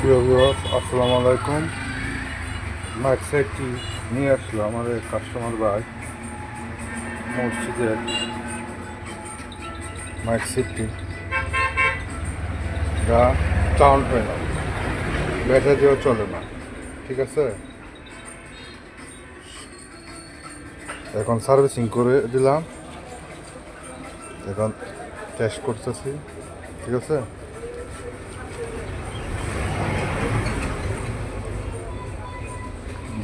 প্রিয় ভিউয়ার্স, আসসালামু আলাইকুম। মাইক সেটটি নিয়ে আসলো আমাদের কাস্টমার ভাই মসজিদের মাইক সেটটি যা সাউন্ড হয় না, ব্যাটারি দিয়েও চলে না। ঠিক আছে, এখন সার্ভিসিং করে দিলাম, এখন টেস্ট করতেছি। ঠিক আছে,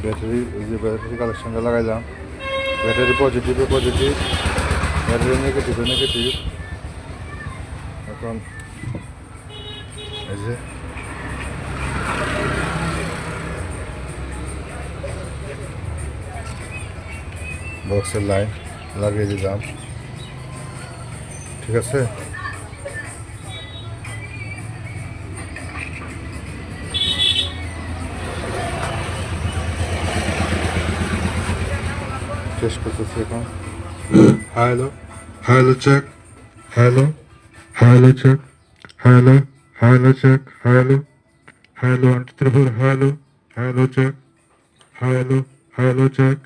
ব্যাটারি ওই যে ব্যাটারি কালেকশনটা লাগাইলাম, ব্যাটারি পজিটিভে পজিটিভ, ব্যাটারি নেগেটিভে নেগেটিভ। এখন এই যে বক্সের লাইন লাগিয়ে দিলাম। ঠিক আছে, টেস্ট করতেছি এখন। Hello hello check, hello hello check, hello hello check, hello hello Tripura, hello hello check, hello hello check.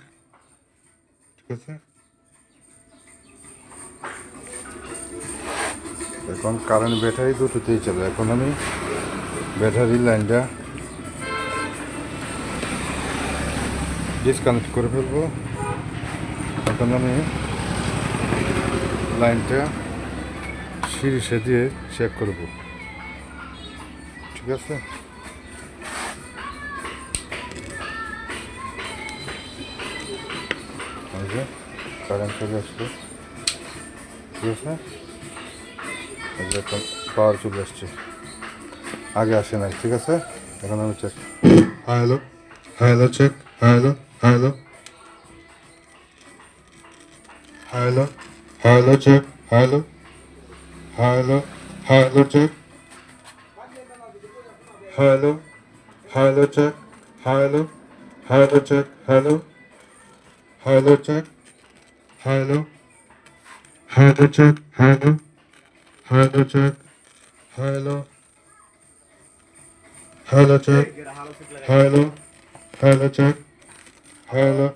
ঠিক আছে, এখন কারেন্ট ব্যাটারি দুটোতেই চলে। এখন আমি ব্যাটারি লাইনটা ডিসকানেক্ট করে ফেলবো। এখন আমি লাইনটা সিরিজে দিয়ে চেক করব। ঠিক আছে, এই যে কারেন্ট চলে আসলো। ঠিক আছে, এই যে এখন পাওয়ার চলে আসছে, আগে আসে নাই। ঠিক আছে, এখন আমি check. Hello hello check, hello hello hello hello check, hello hello hello check, hello hello check, hello hello check, hello hello check, hello hello check, hello hello check, hello hello check, hello hello check, hello